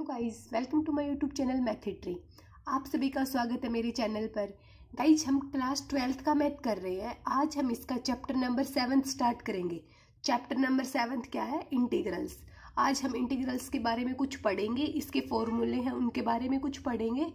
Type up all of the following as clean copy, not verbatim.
Hello guys, welcome to my YouTube channel Method Tree. आप सभी का स्वागत है मेरे चैनल पर। गाइस, हम क्लास 12th का मैथ कर रहे हैं। आज हम इसका चैप्टर नंबर 7 स्टार्ट करेंगे। चैप्टर नंबर 7 क्या है? इंटीग्रल्स। आज हम इंटीग्रल्स के बारे में कुछ पढ़ेंगे, इसके फॉर्मूले हैं उनके बारे में कुछ पढ़ेंगे।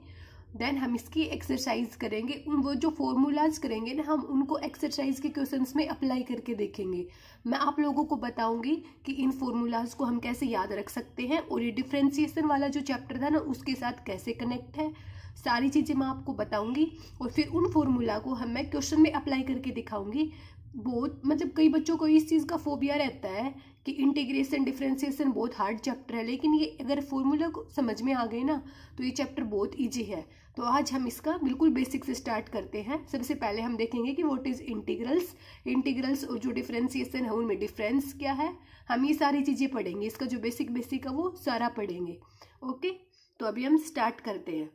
देन हम इसकी एक्सरसाइज करेंगे। वो जो फॉर्मूलाज करेंगे ना, हम उनको एक्सरसाइज के क्वेश्चंस में अप्लाई करके देखेंगे। मैं आप लोगों को बताऊंगी कि इन फॉर्मूलाज को हम कैसे याद रख सकते हैं और ये डिफरेंशिएशन वाला जो चैप्टर था ना, उसके साथ कैसे कनेक्ट है। सारी चीज़ें मैं आपको बताऊंगी और फिर उन फॉर्मूला को मैं क्वेश्चन में अप्लाई करके दिखाऊंगी। बहुत कई बच्चों को इस चीज़ का फोबिया रहता है कि इंटीग्रेशन डिफरेंशिएशन बहुत हार्ड चैप्टर है, लेकिन ये अगर फॉर्मूला को समझ में आ गए ना तो ये चैप्टर बहुत इजी है। तो आज हम इसका बिल्कुल बेसिक से स्टार्ट करते हैं। सबसे पहले हम देखेंगे कि व्हाट इज इंटीग्रल्स और जो डिफरेंशिएशन है उनमें डिफरेंस क्या है। हम ये सारी चीज़ें पढ़ेंगे, इसका जो बेसिक है वो सारा पढ़ेंगे। ओके, तो अभी हम स्टार्ट करते हैं।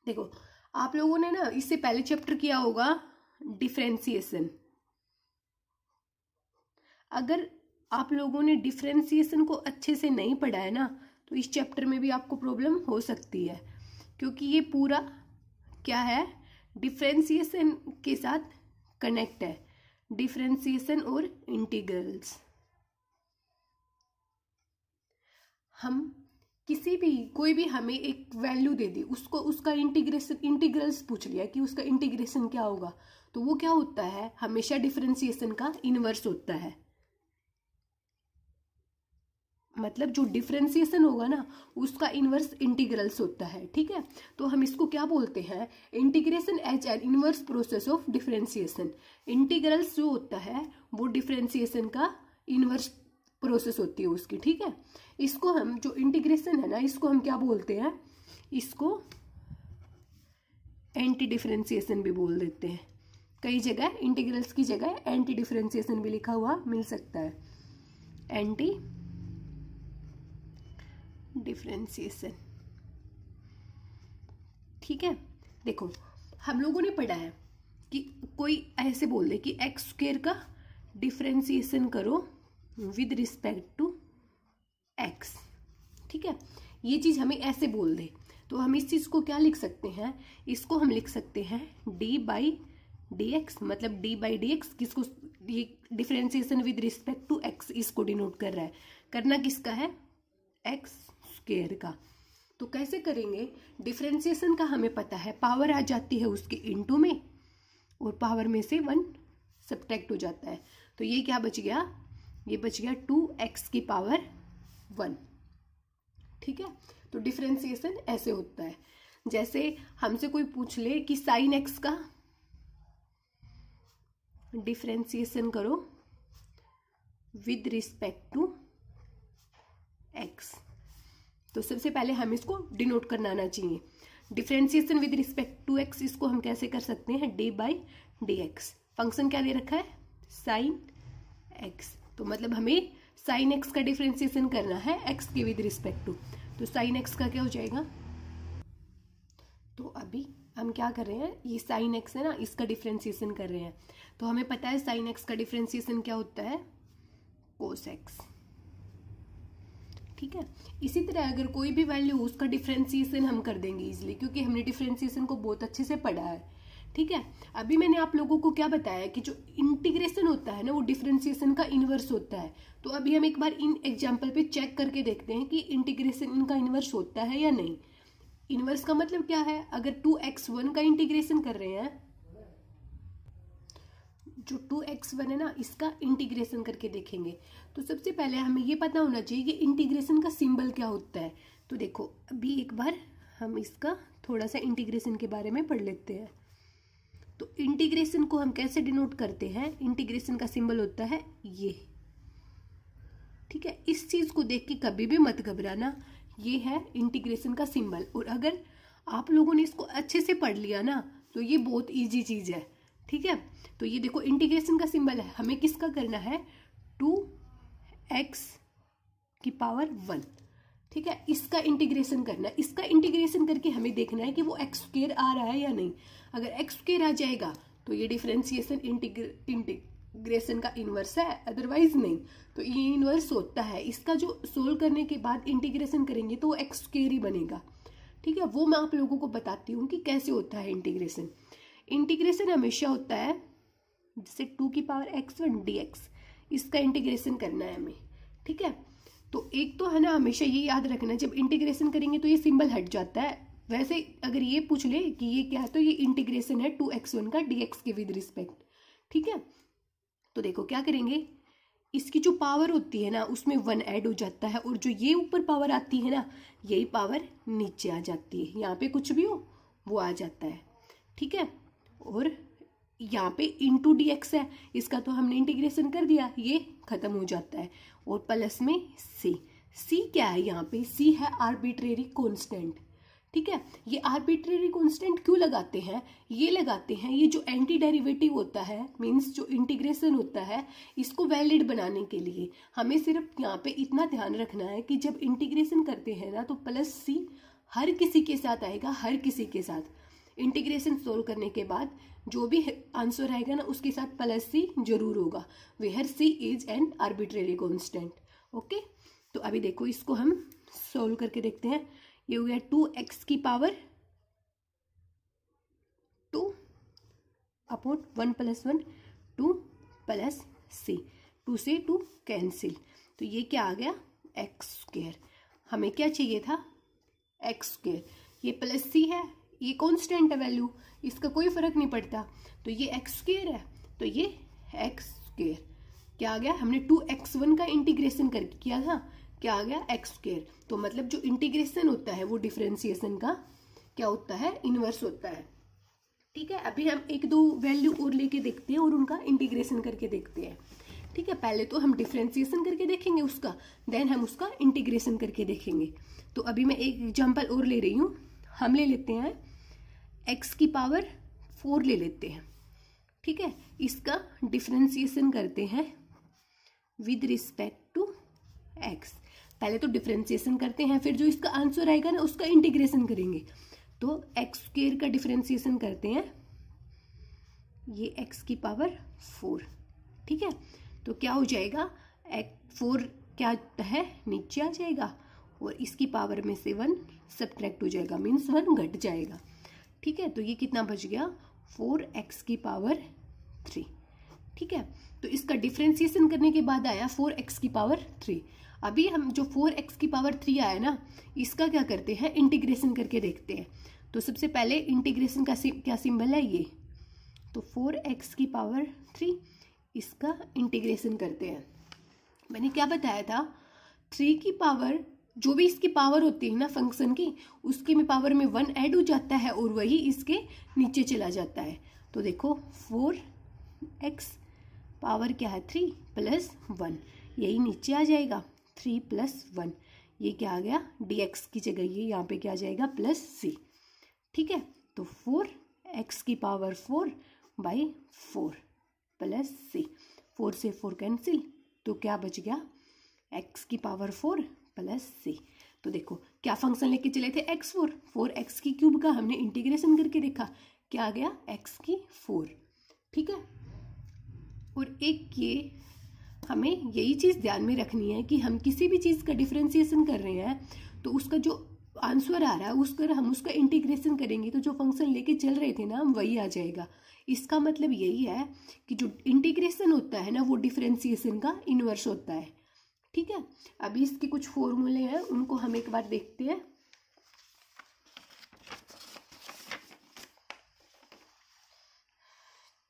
देखो, आप लोगों ने ना इससे पहले चैप्टर किया होगा डिफरेंशिएशन। अगर आप लोगों ने डिफरेंशिएशन को अच्छे से नहीं पढ़ा है ना, तो इस चैप्टर में भी आपको प्रॉब्लम हो सकती है, क्योंकि ये पूरा क्या है, डिफरेंशिएशन के साथ कनेक्ट है। डिफरेंशिएशन और इंटीग्रल्स। हम कोई भी हमें एक वैल्यू दे दी, उसको उसका इंटीग्रल्स पूछ लिया कि उसका इंटीग्रेशन क्या होगा, तो वो क्या होता है, हमेशा डिफरेंशिएशन का इनवर्स होता है। मतलब जो डिफरेंशिएशन होगा ना, उसका इनवर्स इंटीग्रल्स होता है। ठीक है, तो हम इसको क्या बोलते हैं, integration as an inverse process of differentiation. Integrals जो होता है वो डिफरेंशिएशन का इनवर्स प्रोसेस होती है उसकी। ठीक है, इसको हम जो इंटीग्रेशन है ना, इसको हम क्या बोलते हैं, इसको एंटी डिफरेंशिएशन भी बोल देते हैं। कई जगह इंटीग्रल्स की जगह एंटी डिफरेंशिएशन भी लिखा हुआ मिल सकता है। Anti differentiation. ठीक है, देखो हम लोगों ने पढ़ा है कि कोई ऐसे बोल दे कि एक्स स्क्वायर का डिफरेंशिएशन करो विद रिस्पेक्ट टू एक्स। ठीक है, ये चीज हमें ऐसे बोल दे, तो हम इस चीज को क्या लिख सकते हैं, इसको हम लिख सकते हैं डी बाई डी एक्स। मतलब डी बाई डी एक्स किसको, ये differentiation with respect to x इसको डिनोट कर रहा है। करना किसका है, एक्स स्क्वायर का। तो कैसे करेंगे, डिफरेंशिएशन का हमें पता है, पावर आ जाती है उसके इनटू में और पावर में से 1 सब्ट्रैक्ट हो जाता है। तो ये क्या बच गया, ये बच गया 2x की पावर 1। ठीक है, तो डिफरेंशिएशन ऐसे होता है। जैसे हमसे कोई पूछ ले कि साइन एक्स का डिफरेंशिएशन करो विद रिस्पेक्ट टू एक्स, तो सबसे पहले हम इसको डिनोट करना आना चाहिए। Differentiation with respect to x, इसको हम कैसे कर सकते हैं, d by d x. Function क्या दे रखा है, साइन एक्स। तो मतलब हमें साइन एक्स का डिफरेंशिएशन करना है एक्स के विद रिस्पेक्ट टू, तो साइन एक्स का क्या हो जाएगा। तो अभी हम क्या कर रहे हैं, ये साइन एक्स है ना, इसका डिफरेंशिएशन कर रहे हैं। तो हमें पता है साइन एक्स का डिफरेंशिएशन क्या होता है, कोस एक्स। ठीक है, इसी तरह अगर कोई भी वैल्यू, उसका डिफरेंशिएशन हम कर देंगे इजिली, क्योंकि हमने डिफरेंशिएशन को बहुत अच्छे से पढ़ा है। ठीक है, अभी मैंने आप लोगों को क्या बताया कि जो इंटीग्रेशन होता है ना, वो डिफरेंशिएशन का इनवर्स होता है। तो अभी हम एक बार इन एग्जाम्पल पे चेक करके देखते हैं कि इंटीग्रेशन इनका इनवर्स होता है या नहीं। इनवर्स का मतलब क्या है, अगर 2x1 का इंटीग्रेशन कर रहे हैं, जो 2x1 है ना, इसका इंटीग्रेशन करके देखेंगे, तो सबसे पहले हमें ये पता होना चाहिए कि इंटीग्रेशन का सिंबल क्या होता है। तो देखो, अभी एक बार हम इसका थोड़ा सा इंटीग्रेशन के बारे में पढ़ लेते हैं। तो इंटीग्रेशन को हम कैसे डिनोट करते हैं, इंटीग्रेशन का सिंबल होता है ये। ठीक है, इस चीज को देख के कभी भी मत घबराना, ये है इंटीग्रेशन का सिंबल। और अगर आप लोगों ने इसको अच्छे से पढ़ लिया ना, तो ये बहुत इजी चीज है। ठीक है, तो ये देखो इंटीग्रेशन का सिंबल है, हमें किसका करना है, 2x की पावर 1। ठीक है, इसका इंटीग्रेशन करना है। इसका इंटीग्रेशन करके हमें देखना है कि वो एक्स स्क्वायर आ रहा है या नहीं। अगर एक्स स्क्वायर आ जाएगा तो ये डिफरेंशिएशन इंटीग्रेशन का इनवर्स है, अदरवाइज नहीं। तो ये इनवर्स होता है, इसका जो सोल्व करने के बाद इंटीग्रेशन करेंगे तो वो एक्स स्क्वायर ही बनेगा। ठीक है, वो मैं आप लोगों को बताती हूँ कि कैसे होता है इंटीग्रेशन। इंटीग्रेशन हमेशा होता है जैसे 2 की पावर x1 dx, इसका इंटीग्रेशन करना है हमें। ठीक है, तो एक तो है ना, हमेशा ये याद रखना जब इंटीग्रेशन करेंगे तो ये सिंबल हट जाता है। वैसे अगर ये पूछ ले कि ये क्या है तो ये इंटीग्रेशन है 2x1 का dx के विद रिस्पेक्ट। ठीक है, तो देखो क्या करेंगे, इसकी जो पावर होती है ना उसमें 1 ऐड हो जाता है, और जो ये ऊपर पावर आती है ना यही पावर नीचे आ जाती है, यहाँ पे कुछ भी हो वो आ जाता है। ठीक है, और यहाँ पे इंटू डी एक्स है, इसका तो हमने इंटीग्रेशन कर दिया, ये खत्म हो जाता है। और प्लस में सी क्या है, यहाँ पे सी है आर्बिट्रेरी कांस्टेंट। ठीक है, ये आर्बिट्रेरी कांस्टेंट क्यों लगाते हैं, ये लगाते हैं ये जो एंटी डेरिवेटिव होता है, मींस जो इंटीग्रेशन होता है, इसको वैलिड बनाने के लिए। हमें सिर्फ यहाँ पे इतना ध्यान रखना है कि जब इंटीग्रेशन करते हैं ना तो प्लस सी हर किसी के साथ आएगा, हर किसी के साथ। इंटीग्रेशन सोल्व करने के बाद जो भी आंसर आएगा ना उसके साथ प्लस सी जरूर होगा, where c is an arbitrary constant. Okay, तो अभी देखो इसको हम सोल्व करके देखते हैं। ये हो गया 2x की पावर 2 अपॉन 1 + 1 2 प्लस सी, 2 से 2 कैंसिल, तो ये क्या आ गया एक्स स्क्वायर। हमें क्या चाहिए था एक्स स्क्वायर, ये प्लस सी है, ये कांस्टेंट है वैल्यू, इसका कोई फर्क नहीं पड़ता, तो ये एक्स स्क्वायर है, तो ये एक्स स्क्वायर क्या आ गया, हमने 2x1 का इंटीग्रेशन करके किया था, क्या आ गया एक्स स्क्वायर। तो मतलब जो इंटीग्रेशन होता है वो डिफरेंशिएशन का क्या होता है, इनवर्स होता है। ठीक है, अभी हम 1-2 वैल्यू और लेके देखते हैं और उनका इंटीग्रेशन करके देखते हैं। ठीक है, पहले तो हम डिफरेंशिएशन करके देखेंगे उसका, देन हम उसका इंटीग्रेशन करके देखेंगे। तो अभी मैं एक एग्जाम्पल और ले रही हूँ, हम ले लेते हैं x की पावर 4 ले लेते हैं। ठीक है, इसका डिफरेंशिएशन करते हैं विद रिस्पेक्ट टू x। पहले तो डिफरेंशिएशन करते हैं, फिर जो इसका आंसर आएगा ना उसका इंटीग्रेशन करेंगे। तो एक्स स्क्वायर का डिफरेंशिएशन करते हैं, ये x की पावर 4। ठीक है, तो क्या हो जाएगा, 4 क्या है नीचे आ जाएगा, और इसकी पावर में से 1 सब्ट्रैक्ट हो जाएगा, मीन्स 1 घट जाएगा। ठीक है, तो ये कितना बच गया 4x की पावर 3। ठीक है, तो इसका डिफरेंशिएशन करने के बाद आया 4x की पावर 3। अभी हम जो 4x की पावर 3 आया ना इसका क्या करते हैं, इंटीग्रेशन करके देखते हैं। तो सबसे पहले इंटीग्रेशन का क्या सिंबल है ये, तो 4x की पावर 3, इसका इंटीग्रेशन करते हैं। मैंने क्या बताया था, 3 की पावर जो भी इसकी पावर होती है ना फंक्शन की, उसकी में पावर में 1 ऐड हो जाता है और वही इसके नीचे चला जाता है। तो देखो 4x पावर क्या है 3 + 1, यही नीचे आ जाएगा 3 + 1, ये क्या आ गया dx की जगह ये यहाँ पे क्या आ जाएगा +c। ठीक है, तो 4x की पावर 4/4 + c, 4 से 4 कैंसिल, तो क्या बच गया x की पावर 4 + c। तो देखो क्या फंक्शन लेके चले थे x4, 4x की क्यूब का हमने इंटीग्रेशन करके देखा, क्या आ गया x की 4। ठीक है, और एक ये हमें यही चीज़ ध्यान में रखनी है कि हम किसी भी चीज़ का डिफरेंशिएशन कर रहे हैं तो उसका जो आंसर आ रहा है उसका हम उसका इंटीग्रेशन करेंगे तो जो फंक्शन लेके चल रहे थे ना हम वही आ जाएगा। इसका मतलब यही है कि जो इंटीग्रेशन होता है ना वो डिफरेंशिएशन का इनवर्स होता है। ठीक है, अभी इसके कुछ फॉर्मूले हैं उनको हम एक बार देखते हैं।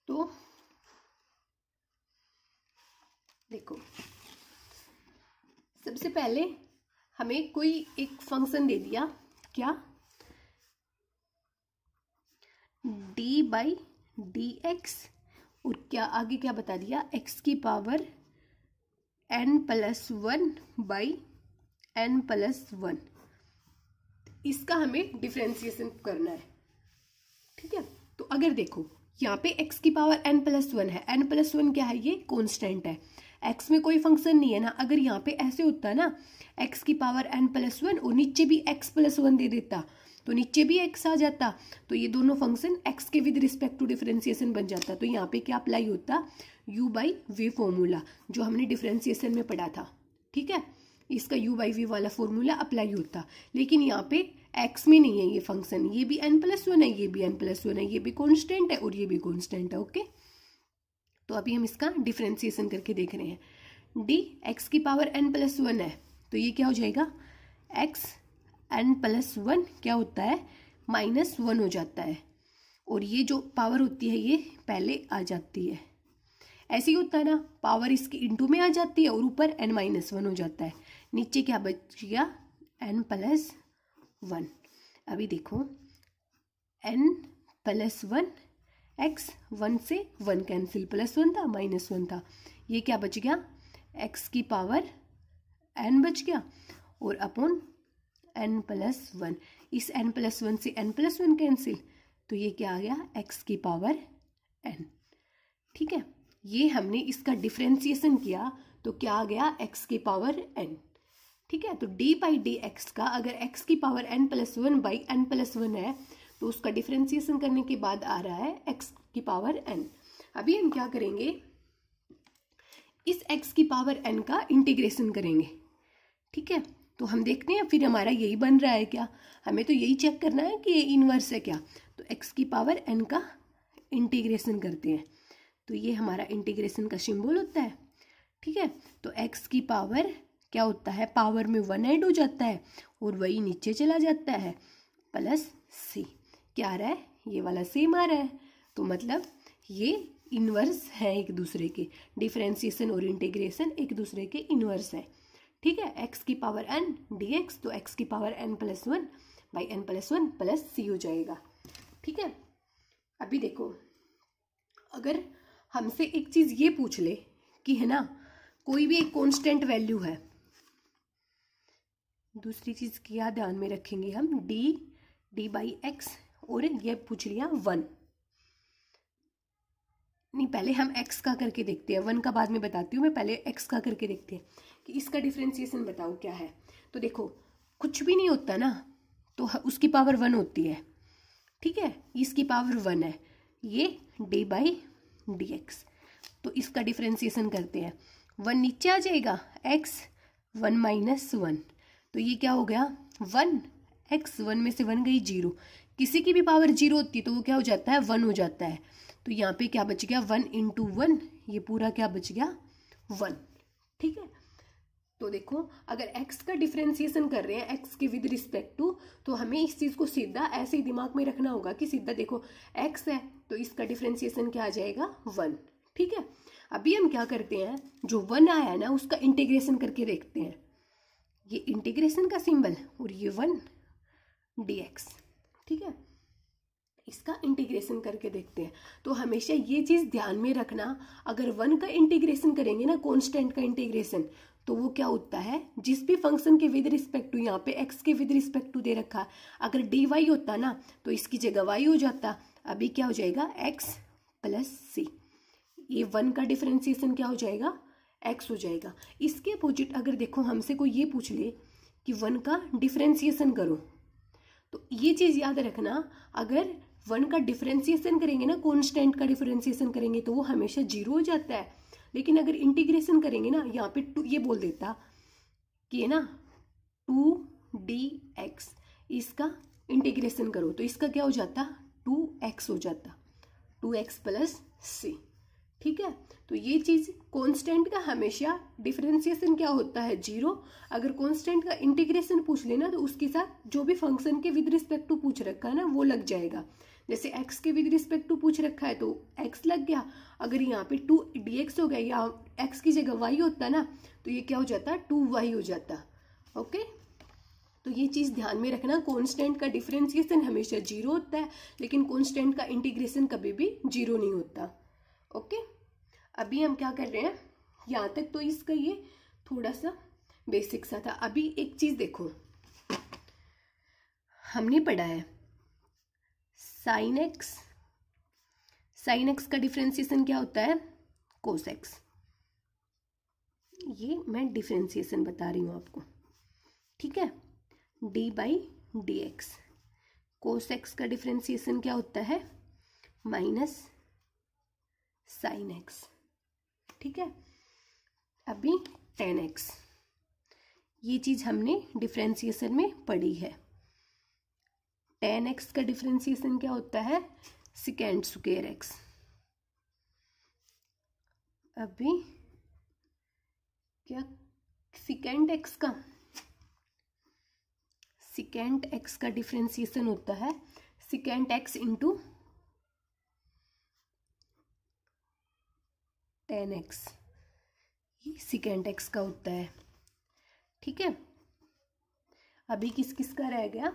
तो देखो सबसे पहले हमें कोई एक फंक्शन दे दिया, क्या d/dx, और क्या आगे क्या बता दिया x की पावर n+1/n+1, इसका हमें डिफरेंशिएशन करना है। ठीक है, तो अगर देखो यहाँ पे x की पावर n+1 है, n+1 क्या है, ये कांस्टेंट है, x में कोई फंक्शन नहीं है ना। अगर यहाँ पे ऐसे होता है ना x की पावर n+1 और नीचे भी x+1 दे देता तो नीचे भी x आ जाता, तो ये दोनों फंक्शन x के विद रिस्पेक्ट टू डिफरेंशिएशन बन जाता। तो यहाँ पे क्या अप्लाई होता, u बाई वी फॉर्मूला जो हमने डिफरेंशिएशन में पढ़ा था, ठीक है। इसका u बाई वी वाला फॉर्मूला अप्लाई होता, लेकिन यहाँ पे x में नहीं है ये फंक्शन, ये भी n+1 है, ये भी n+1 है, ये भी कांस्टेंट है और ये भी कांस्टेंट है, ओके। तो अभी हम इसका डिफरेंशिएशन करके देख रहे हैं। डी एक्स की पावर n+1 है तो ये क्या हो जाएगा, x n+1 क्या होता है, -1 हो जाता है, और ये जो पावर होती है ये पहले आ जाती है, ऐसे ही होता है ना, पावर इसकी इंटू में आ जाती है और ऊपर n-1 हो जाता है, नीचे क्या बच गया n+1। अभी देखो n+1 x 1 से 1 कैंसिल, +1 था -1 था, ये क्या बच गया x की पावर n बच गया और अपॉन n+1, इस n+1 से n+1 कैंसिल, तो ये क्या आ गया x की पावर n, ठीक है। ये हमने इसका डिफरेंशिएशन किया तो क्या आ गया x की पावर n, ठीक है। तो d बाई डी एक्स का अगर x की पावर n+1 बाई n+1 है तो उसका डिफरेंशिएशन करने के बाद आ रहा है x की पावर n। अभी हम क्या करेंगे, इस x की पावर n का इंटीग्रेशन करेंगे, ठीक है। तो हम देखते हैं फिर हमारा यही बन रहा है क्या, हमें तो यही चेक करना है कि ये इनवर्स है क्या। तो x की पावर n का इंटीग्रेशन करते हैं, तो ये हमारा इंटीग्रेशन का सिंबल होता है, ठीक है। तो x की पावर क्या होता है, पावर में 1 ऐड हो जाता है और वही नीचे चला जाता है, प्लस c, क्या आ रहा है, ये वाला सेम आ रहा है, तो मतलब ये इनवर्स है एक दूसरे के, डिफरेंशिएशन और इंटीग्रेशन एक दूसरे के इनवर्स है, ठीक है। x की पावर n dx, तो x की power n+1 by n+1 plus c हो जाएगा, ठीक है। अभी देखो अगर हमसे एक चीज ये पूछ ले कि है ना कोई भी एक कांस्टेंट वैल्यू है, दूसरी चीज क्या ध्यान में रखेंगे हम, d बाई एक्स, और ये पूछ लिया 1, नहीं पहले हम x का करके देखते हैं, 1 का बाद में बताती हूँ मैं, पहले x का करके देखते हैं कि इसका डिफरेंशिएशन बताओ क्या है। तो देखो कुछ भी नहीं होता ना तो उसकी पावर 1 होती है, ठीक है, इसकी पावर 1 है, ये d बाई डी एक्स, तो इसका डिफरेंशिएशन करते हैं, 1 नीचे आ जाएगा, x 1-1, तो ये क्या हो गया 1, x 1 में से 1 गई 0, किसी की भी पावर 0 होती है तो वो क्या हो जाता है 1 हो जाता है, तो यहाँ पे क्या बच गया 1 × 1, ये पूरा क्या बच गया 1, ठीक है। तो देखो अगर x का डिफरेंशिएशन कर रहे हैं x के विद रिस्पेक्ट टू, तो हमें इस चीज को सीधा ऐसे ही दिमाग में रखना होगा कि सीधा देखो x है तो इसका डिफरेंशिएशन क्या आ जाएगा 1, ठीक है। अभी हम क्या करते हैं, जो 1 आया ना उसका इंटीग्रेशन करके देखते हैं, ये इंटीग्रेशन का सिंबल और ये 1 dx, ठीक है, इसका इंटीग्रेशन करके देखते हैं। तो हमेशा ये चीज ध्यान में रखना, अगर 1 का इंटीग्रेशन करेंगे ना कांस्टेंट का इंटीग्रेशन, तो वो क्या होता है, जिस भी फंक्शन के विद रिस्पेक्ट टू, यहाँ पे x के विद रिस्पेक्ट टू दे रखा, अगर dy होता ना तो इसकी जगह y हो जाता, अभी क्या हो जाएगा x प्लस c, ये 1 का डिफरेंशिएशन क्या हो जाएगा x हो जाएगा। इसके अपोजिट अगर देखो हमसे कोई ये पूछ ले कि 1 का डिफरेंशिएशन करो, तो ये चीज याद रखना, अगर 1 का डिफरेंशिएशन करेंगे ना, कांस्टेंट का डिफरेंशिएशन करेंगे तो वो हमेशा 0 हो जाता है, लेकिन अगर इंटीग्रेशन करेंगे ना, यहाँ पे 2 ये बोल देता कि है ना 2dx, इसका इंटीग्रेशन करो तो इसका क्या हो जाता 2x हो जाता, 2x प्लस c, ठीक है। तो ये चीज कांस्टेंट का हमेशा डिफरेंशिएशन क्या होता है 0, अगर कांस्टेंट का इंटीग्रेशन पूछ लेना तो उसके साथ जो भी फंक्शन के विद रिस्पेक्ट टू पूछ रखा है ना वो लग जाएगा, जैसे x के विद रिस्पेक्ट टू पूछ रखा है तो x लग गया, अगर यहाँ पे 2dx हो गया या x की जगह y होता ना तो ये क्या हो जाता 2y हो जाता, ओके। तो ये चीज ध्यान में रखना, कांस्टेंट का डिफरेंशिएशन हमेशा 0 होता है, लेकिन कांस्टेंट का इंटीग्रेशन कभी भी 0 नहीं होता, ओके। अभी हम क्या कर रहे हैं, यहाँ तक तो इसका ये थोड़ा सा बेसिक सा था। अभी एक चीज देखो, हमने पढ़ा है साइन एक्स का डिफरेंशिएशन क्या होता है कोस एक्स, ये मैं डिफरेंशिएशन बता रही हूँ आपको, ठीक है। D by d x, cos x का डिफरेंशिएशन क्या होता है माइनस साइन एक्स, ठीक है। अभी tan x, ये चीज हमने डिफरेंशिएशन में पढ़ी है। tan x का डिफरेंशिएशन क्या होता है, सेकेंड स्क्वायर x। अभी क्या सेकेंड x का डिफरेंशिएशन होता है second x into tan x, ये सेकेंड x का होता है, ठीक है। अभी किस किस का रह गया,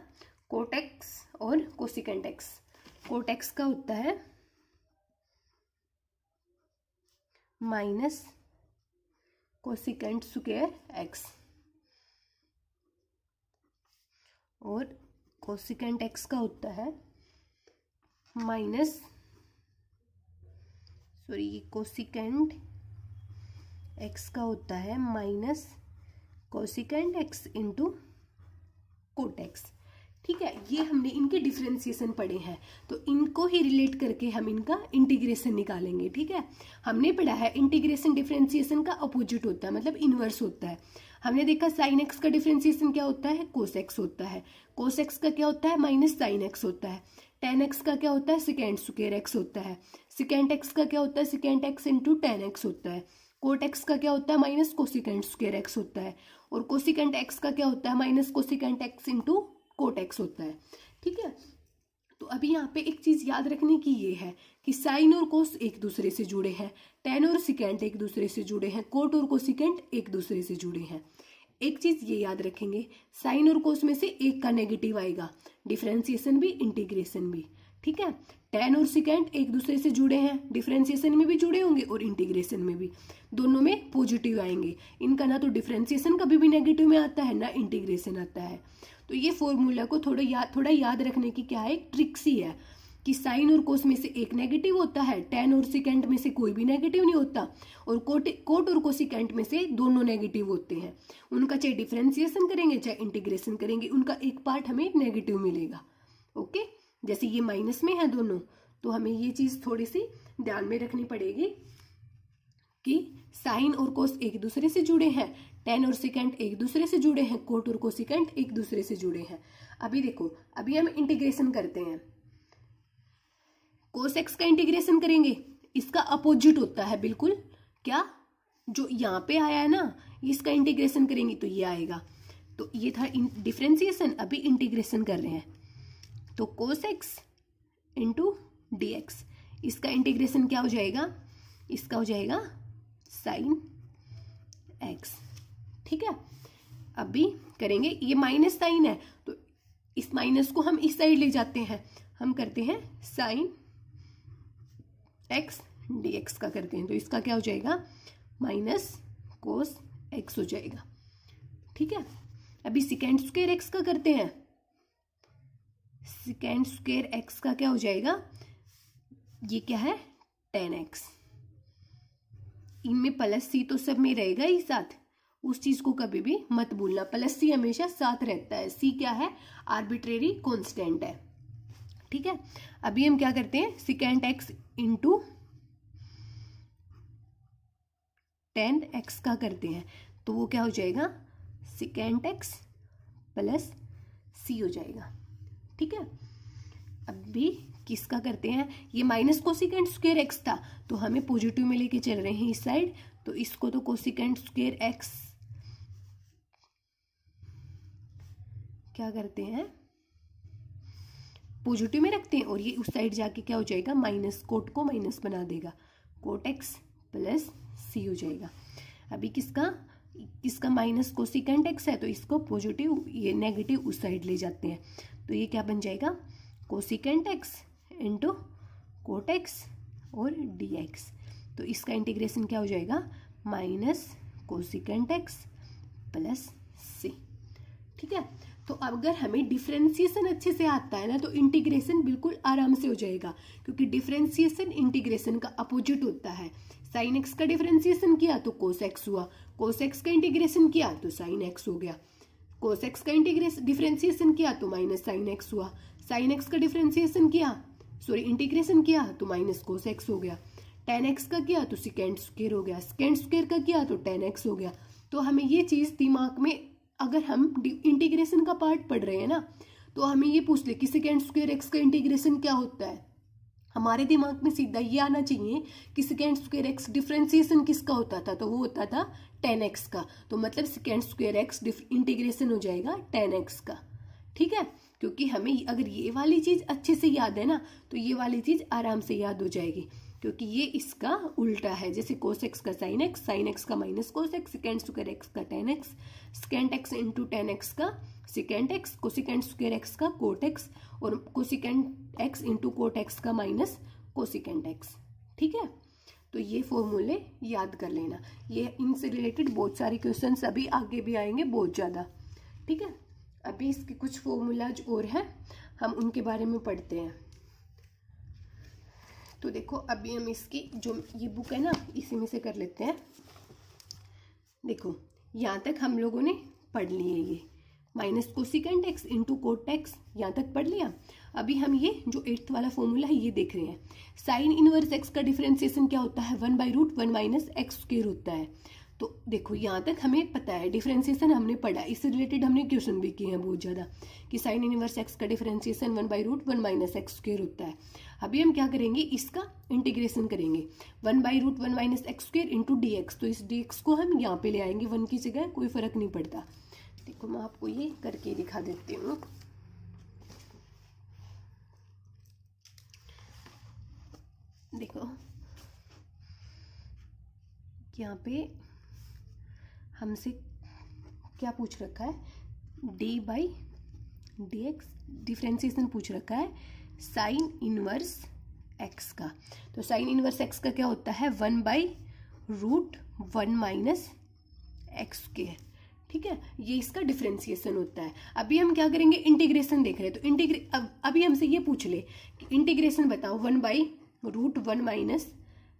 कोट x और कोसिकेंट x। कोट x का होता है माइनस कोसिकेंट स्क्वायर x और कोसिकेंट x का होता है माइनस, सॉरी कोसिकेंट x का होता है minus cosecant x into coat x, ठीक है। ये हमने इनके डिफरेंशिएशन पढ़े हैं, तो इनको ही रिलेट करके हम इनका इंटीग्रेशन निकालेंगे, ठीक है। हमने पढ़ा है इंटीग्रेशन डिफरेंशिएशन का अपोजिट होता है, मतलब इनवर्स होता है। हमने देखा साइन x का डिफरेंशिएशन क्या होता है, कोस x होता है। कोस x का क्या होता है, माइनस साइन x होता है। tan x का क्या होता है, सेकेंड स्क्वायर x होता है। सेकेंड x का क्या होता है, second x into tan x होता है। कोट x का क्या होता है, माइनस कोसिकेंट स्क्वायर x होता है। और कोसिकेंट x का क्या होता है, minus cosecant x into coat x होता है, ठीक है। तो अभी यहाँ पे एक चीज याद रखने की ये है कि साइन और कोस एक दूसरे से जुड़े हैं, tan और सिकेंट एक दूसरे से जुड़े हैं, कोट और कोसिकेंट एक दूसरे से जुड़े हैं। एक चीज ये याद रखेंगे, साइन और कोस में से एक का नेगेटिव आएगा, डिफरेंशिएशन भी इंटीग्रेशन भी, ठीक है। tan और सिकेंट एक दूसरे से जुड़े हैं, डिफरेंशिएशन में भी जुड़े होंगे और इंटीग्रेशन में भी, दोनों में पॉजिटिव आएंगे। इनका ना तो डिफरेंशिएशन कभी भी नेगेटिव में आता है, ना इंटीग्रेशन आता है। तो ये फॉर्मूला को थोड़ा याद रखने की क्या है, एक ट्रिक सी है कि साइन और कोस में से एक नेगेटिव होता है, tan और सिकेंट में से कोई भी नेगेटिव नहीं होता, और कोट और कोसिकेंट में से दोनों नेगेटिव होते हैं। उनका चाहे डिफरेंशिएशन करेंगे चाहे इंटीग्रेशन करेंगे, उनका एक पार्ट हमें नेगेटिव मिलेगा, ओके। जैसे ये माइनस में है दोनों, तो हमें ये चीज थोड़ी सी ध्यान में रखनी पड़ेगी कि साइन और कोस एक दूसरे से जुड़े हैं, tan और सिकेंट एक दूसरे से जुड़े हैं, कोट और कोसिकेंट एक दूसरे से जुड़े हैं। अभी देखो, अभी हम इंटीग्रेशन करते हैं, कोस x का इंटीग्रेशन करेंगे, इसका अपोजिट होता है बिल्कुल, क्या जो यहाँ पे आया है ना, इसका इंटीग्रेशन करेंगे तो ये आएगा। तो ये था डिफरेंशिएशन, अभी इंटीग्रेशन कर रहे हैं। तो कोस x इंटू डी एक्स, इसका इंटीग्रेशन क्या हो जाएगा, इसका हो जाएगा साइन x, ठीक है। अभी करेंगे, ये माइनस साइन है तो इस माइनस को हम इस साइड ले जाते हैं, हम करते हैं साइन x dx का करते हैं, तो इसका क्या हो जाएगा, माइनस कोस x हो जाएगा, ठीक है। अभी सेकेंड स्क्वायर x का करते हैं, सेकेंड स्क्वायर x का क्या हो जाएगा, ये क्या है, tan x। इनमें प्लस सी तो सब में रहेगा ही साथ, उस चीज को कभी भी मत भूलना, प्लस सी हमेशा साथ रहता है। सी क्या है, आर्बिट्रेरी कांस्टेंट है, ठीक है। अभी हम क्या करते हैं, second x into tan x का करते हैं, तो वो क्या हो जाएगा, सेकेंड x प्लस सी हो जाएगा, ठीक है। अभी किसका करते हैं, ये माइनस कोसिकेंट स्क्वायर x था, तो हमें पॉजिटिव में लेके चल रहे हैं इस साइड, तो इसको तो कोसिकेंट स्क्वायर x क्या करते हैं, पॉजिटिव में रखते हैं, और ये उस साइड जाके क्या हो जाएगा, माइनस, कोट को माइनस बना देगा, कोट x प्लस सी हो जाएगा। अभी किसका माइनस कोसिकेंट x है, तो इसको पॉजिटिव, ये नेगेटिव उस साइड ले जाते हैं, तो ये क्या बन जाएगा, cosecant x into coat x और dx। तो इसका इंटीग्रेशन क्या हो जाएगा, माइनस कोसिकेंट x प्लस सी, ठीक है। तो अगर हमें डिफरेंशिएशन अच्छे से आता है ना, तो इंटीग्रेशन बिल्कुल आराम से हो जाएगा, क्योंकि डिफरेंशिएशन इंटीग्रेशन का अपोजिट होता है। साइन x का डिफरेंशिएशन किया तो कोस x हुआ, कोस x का इंटीग्रेशन किया तो साइन x हो गया, कोस x का डिफरेंशिएशन किया तो माइनस साइन x हुआ, साइन x का डिफरेंशिएशन किया, सॉरी इंटीग्रेशन किया तो माइनस कोस x हो गया, 10x का किया तो सेकेंड स्क्वायर हो गया, सेकेंड स्क्वायर का किया तो 10x हो गया। तो हमें ये चीज़ दिमाग में, अगर हम इंटीग्रेशन का पार्ट पढ़ रहे हैं ना, तो हमें ये पूछ ले कि सेकेंड स्क्वायर x का इंटीग्रेशन क्या होता है, हमारे दिमाग में सीधा ये आना चाहिए कि सेकेंड स्क्वायर एक्स डिफ्रेंसिएशन किसका होता था, तो वो होता था 10x का। तो मतलब सेकेंड स्क्वायर एक्स इंटीग्रेशन हो जाएगा 10x का। ठीक है, क्योंकि हमें अगर ये वाली चीज़ अच्छे से याद है ना, तो ये वाली चीज़ आराम से याद हो जाएगी, क्योंकि ये इसका उल्टा है। जैसे कोस एक्स का साइन एक्स, साइन एक्स का minus cos x, second square x का 10x, second x into 10x का second x, cosecant square x का कोट एक्स, और cosecant x into cot x का माइनस कोसिकेंड एक्स। ठीक है, तो ये फॉर्मूले याद कर लेना। ये इनसे रिलेटेड बहुत सारे क्वेश्चंस अभी आगे भी आएंगे, बहुत ज़्यादा। ठीक है, अभी इसके कुछ फॉर्मूलाज और हैं, हम उनके बारे में पढ़ते हैं। तो देखो, अभी हम इसकी जो ये बुक है ना, इसी में से कर लेते हैं। देखो, यहाँ तक हम लोगों ने पढ़ लिए, ये minus cosecant x into cot x यहाँ तक पढ़ लिया। अभी हम ये जो 8th वाला फॉर्मूला है ये देख रहे हैं। साइन इनवर्स एक्स का डिफरेंशिएशन क्या होता है, 1/√1 माइनस एक्स स्क्वायर होता है। तो देखो, यहाँ तक हमें पता है, डिफरेंशिएशन हमने पढ़ा, इससे रिलेटेड हमने क्वेश्चन भी किए हैं बहुत ज़्यादा, कि साइन इनवर्स एक्स का डिफरेंशिएशन 1/√1 माइनस एक्स स्क्वायर होता है। अभी हम क्या करेंगे, इसका इंटीग्रेशन करेंगे, 1/√1 minus x square into dx। तो इस dx को हम यहाँ पे ले आएंगे, 1 की जगह, कोई फर्क नहीं पड़ता। देखो, मैं आपको ये करके दिखा देती हूँ। देखो, यहाँ पे हमसे क्या पूछ रखा है, d/dx डिफरेंशिएशन पूछ रखा है साइन इनवर्स एक्स का। तो साइन इनवर्स एक्स का क्या होता है, 1/√1 माइनस एक्स स्क्वायर। ठीक है, ये इसका डिफरेंशिएशन होता है। अभी हम क्या करेंगे, इंटीग्रेशन देख रहे हैं। तो अभी हमसे ये पूछ ले कि इंटीग्रेशन बताओ 1/√1 माइनस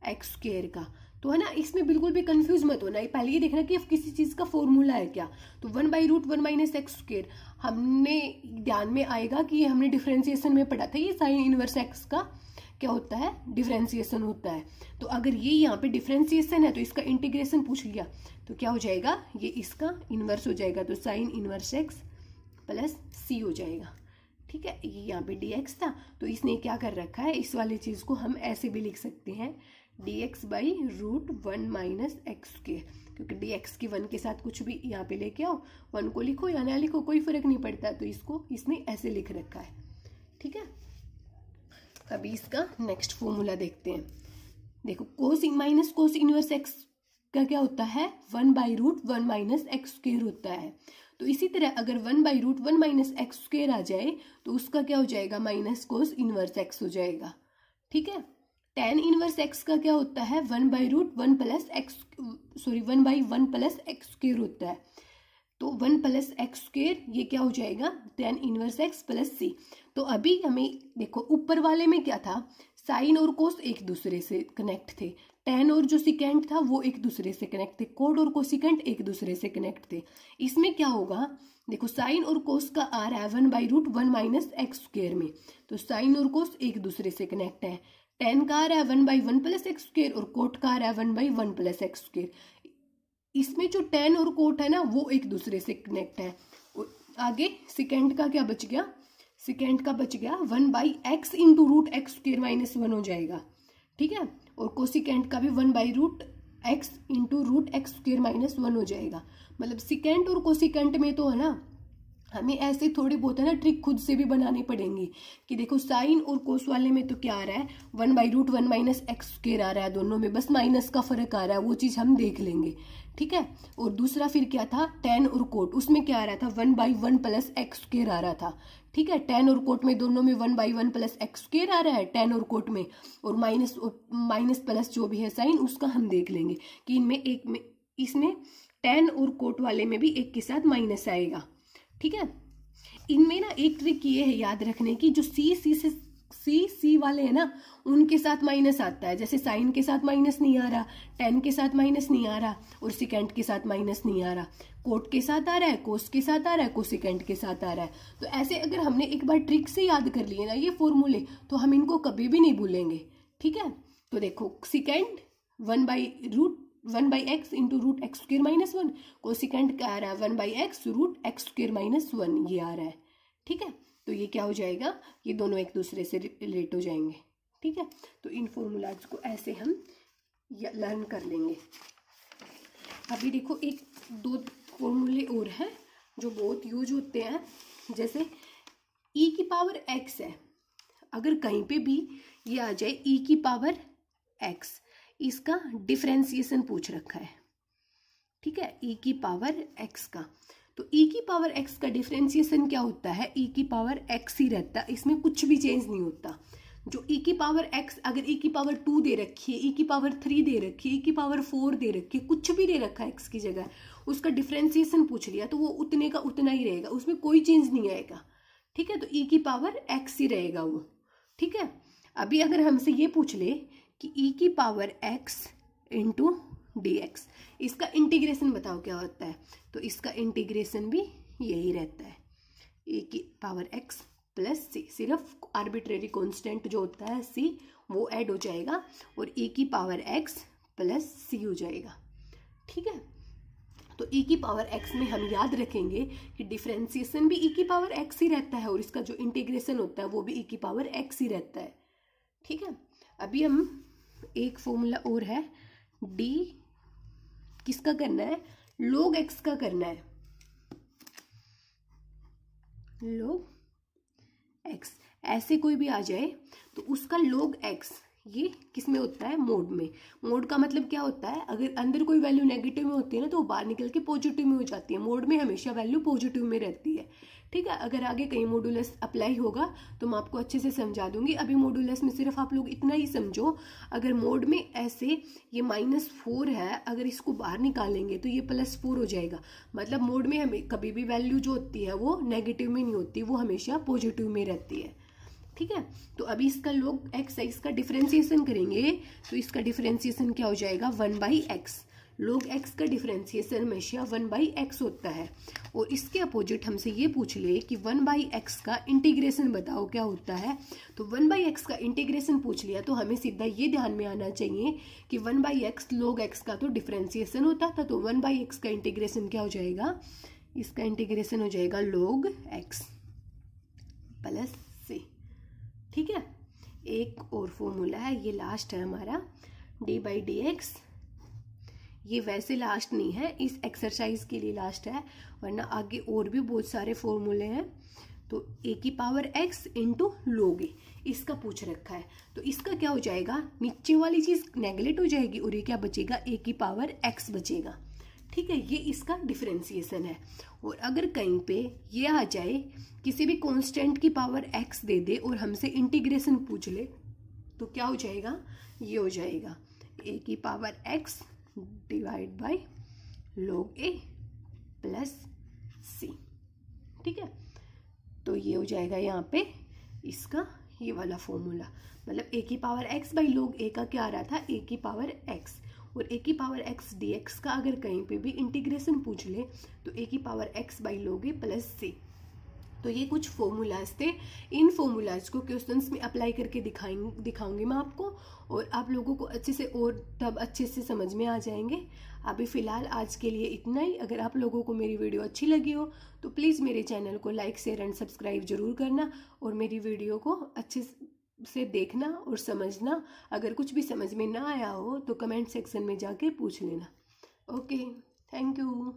एक्स स्क्वायर का, तो है ना, इसमें बिल्कुल भी कंफ्यूज मत होना। पहले ये देखना कि अब किसी चीज़ का फॉर्मूला है क्या। तो 1/√1 माइनस एक्स स्क्वायर हमने ध्यान में आएगा कि ये हमने डिफरेंशिएशन में पढ़ा था, ये साइन इनवर्स एक्स का क्या होता है, डिफरेंशिएशन होता है। तो अगर ये यहाँ पे डिफरेंशिएशन है तो इसका इंटीग्रेशन पूछ लिया तो क्या हो जाएगा, ये इसका इनवर्स हो जाएगा। तो साइन इनवर्स एक्स प्लस सी हो जाएगा। ठीक है, ये यहाँ पे dx था, तो इसने क्या कर रखा है, इस वाली चीज़ को हम ऐसे भी लिख सकते हैं, dx/√1 माइनस एक्स स्क्वायर, क्योंकि dx की 1 के साथ कुछ भी यहाँ पे लेके आओ, 1 को लिखो या ना लिखो कोई फर्क नहीं पड़ता। तो इसको इसने ऐसे लिख रखा है। ठीक है, अभी इसका नेक्स्ट फॉर्मूला देखते हैं। देखो, कोस इनवर्स एक्स का क्या होता है, 1/√1 माइनस एक्स स्क्वायर होता है। तो इसी तरह अगर 1/√1 माइनस एक्स स्क्वायर आ जाए तो उसका क्या हो जाएगा, माइनस कोस इनवर्स एक्स हो जाएगा। ठीक है, tan इनवर्स एक्स का क्या होता है, 1/1 plus x 1/1 plus x square होता है। तो 1 प्लस एक्स स्क्वायर ये क्या हो जाएगा, tan इनवर्स एक्स प्लस सी। तो अभी हमें देखो, ऊपर वाले में क्या था, साइन और कोस एक दूसरे से कनेक्ट थे, tan और जो सिकेंड था वो एक दूसरे से कनेक्ट थे, कोड और कोसिकेंट एक दूसरे से कनेक्ट थे। इसमें क्या होगा, देखो, साइन और कोस का आ रहा है 1/√1 माइनस एक्स स्क्वायर में, तो साइन और कोस एक दूसरे से कनेक्ट है। tan का आ रहा है 1/1 प्लस एक्स स्क्वायर और कोट का आ रहा है 1/1 प्लस एक्स स्क्वायर। इसमें जो tan और कोट है ना वो एक दूसरे से कनेक्ट है। आगे सेकेंड का क्या बच गया, सेकेंड का बच गया 1/x into √x square minus 1 हो जाएगा। ठीक है, और कोसिकेंट का भी 1/√x into √x square minus 1 हो जाएगा। मतलब सेकेंड और कोसिकेंट में तो है ना, हमें ऐसे थोड़ी बहुत है ना ट्रिक खुद से भी बनानी पड़ेंगी कि देखो, साइन और कोस वाले में तो क्या आ रहा है, 1/√1 माइनस एक्स स्क्वायर आ रहा है, दोनों में बस माइनस का फर्क आ रहा है, वो चीज़ हम देख लेंगे। ठीक है, और दूसरा फिर क्या था, tan और कोट, उसमें क्या आ रहा था, 1/1 प्लस एक्स स्क्वायर आ रहा था। ठीक है, tan और कोट में दोनों में 1/1 प्लस एक्स स्क्वायर आ रहा है, tan और कोट में, और माइनस प्लस जो भी है साइन उसका हम देख लेंगे कि इनमें एक में, इसमें tan और कोट वाले में भी एक के साथ माइनस आएगा। ठीक है, इनमें ना एक ट्रिक ये है याद रखने की, जो सी वाले हैं ना उनके साथ माइनस आता है, जैसे साइन के साथ माइनस नहीं आ रहा, tan के साथ माइनस नहीं आ रहा, और सिकेंट के साथ माइनस नहीं आ रहा, कोट के साथ आ रहा है, कोस के साथ आ रहा है, कोसिकेंट के साथ आ रहा है। तो ऐसे अगर हमने एक बार ट्रिक से याद कर लिए ना ये फॉर्मूले, तो हम इनको कभी भी नहीं भूलेंगे। ठीक है, तो देखो secant 1/x into root x square minus 1, cosecant क्या आ रहा है 1/x root x square minus 1 ये आ रहा है। ठीक है, तो ये क्या हो जाएगा, ये दोनों एक दूसरे से रिलेट हो जाएंगे। ठीक है, तो इन फॉर्मूलाज को ऐसे हम लर्न कर लेंगे। अभी देखो एक दो फॉर्मूले और हैं जो बहुत यूज होते हैं, जैसे e की पावर x है, अगर कहीं पे भी ये आ जाए e की पावर x, इसका डिफरेंशिएशन पूछ रखा है। ठीक है, e की पावर x का, तो e की पावर x का डिफरेंशिएशन क्या होता है, e की पावर x ही रहता है, इसमें कुछ भी चेंज नहीं होता। जो e की पावर x, अगर e की पावर 2 दे रखी है, e की पावर 3 दे रखी है, e की पावर 4 दे रखी है, कुछ भी दे रखा है x की जगह, उसका डिफरेंशिएशन पूछ लिया तो वो उतने का उतना ही रहेगा, उसमें कोई चेंज नहीं आएगा। ठीक है, तो e की पावर x ही रहेगा वो। ठीक है, अभी अगर हमसे ये पूछ ले कि e की पावर x इंटू dx, इसका इंटीग्रेशन बताओ क्या होता है, तो इसका इंटीग्रेशन भी यही रहता है, e की पावर x प्लस सी, सिर्फ आर्बिट्रेरी कांस्टेंट जो होता है c वो ऐड हो जाएगा और e की पावर x प्लस सी हो जाएगा। ठीक है, तो e की पावर x में हम याद रखेंगे कि डिफरेंशिएशन भी e की पावर x ही रहता है और इसका जो इंटीग्रेशन होता है वो भी e की पावर x ही रहता है। ठीक है, अभी हम एक फॉर्मूला और है, d किसका करना है, log x का करना है, log x। ऐसे कोई भी आ जाए तो उसका log x ये किस में होता है, मोड में। मोड का मतलब क्या होता है, अगर अंदर कोई वैल्यू नेगेटिव में होती है ना तो वो बाहर निकल के पॉजिटिव में हो जाती है, मोड में हमेशा वैल्यू पॉजिटिव में रहती है। ठीक है, अगर आगे कहीं मॉडुलस अप्लाई होगा तो मैं आपको अच्छे से समझा दूंगी, अभी मॉडुलस में सिर्फ आप लोग इतना ही समझो, अगर मोड में ऐसे ये -4 है, अगर इसको बाहर निकालेंगे तो ये +4 हो जाएगा, मतलब मोड में हमें कभी भी वैल्यू जो होती है वो नेगेटिव में नहीं होती, वो हमेशा पॉजिटिव में रहती है। ठीक है, तो अभी इसका log x है, इसका डिफरेंशिएशन करेंगे तो इसका डिफरेंशिएशन क्या हो जाएगा 1/x। log x का डिफरेंशिएशन हमेशा 1/x होता है, और इसके अपोजिट हमसे ये पूछ ले कि 1/x का इंटीग्रेशन बताओ क्या होता है, तो 1/x का इंटीग्रेशन पूछ लिया तो हमें सीधा ये ध्यान में आना चाहिए कि 1/x log x का तो डिफरेंशिएशन होता था, तो 1/x का इंटीग्रेशन क्या हो जाएगा, इसका इंटीग्रेशन हो जाएगा log x प्लस c। ठीक है, एक और फॉर्मूला है, ये लास्ट है हमारा, d/dx। ये वैसे लास्ट नहीं है, इस एक्सरसाइज के लिए लास्ट है, वरना आगे और भी बहुत सारे फॉर्मूले हैं। तो a की power x into log a, इसका पूछ रखा है, तो इसका क्या हो जाएगा, नीचे वाली चीज नेगलेक्ट हो जाएगी और ये क्या बचेगा, a की पावर x बचेगा। ठीक है, ये इसका डिफरेंशिएशन है। और अगर कहीं पे ये आ जाए, किसी भी कांस्टेंट की पावर x दे दे और हमसे इंटीग्रेशन पूछ ले तो क्या हो जाएगा, ये हो जाएगा a की power x divide by log a plus c। ठीक है, तो ये हो जाएगा यहाँ पे इसका ये वाला फॉर्मूला, मतलब a की power x by log a का क्या आ रहा था, a की पावर x, और a की पावर x dx का अगर कहीं पे भी इंटीग्रेशन पूछ ले तो a की power x by log a plus c। तो ये कुछ फॉर्मूलाज थे, इन फॉर्मूलाज को क्वेश्चंस में अप्लाई करके दिखाऊंगी मैं आपको, और आप लोगों को अच्छे से और तब अच्छे से समझ में आ जाएंगे। अभी फ़िलहाल आज के लिए इतना ही। अगर आप लोगों को मेरी वीडियो अच्छी लगी हो तो प्लीज़ मेरे चैनल को लाइक शेयर एंड सब्सक्राइब जरूर करना, और मेरी वीडियो को अच्छे से देखना और समझना। अगर कुछ भी समझ में ना आया हो तो कमेंट सेक्शन में जाके पूछ लेना। Okay, thank you.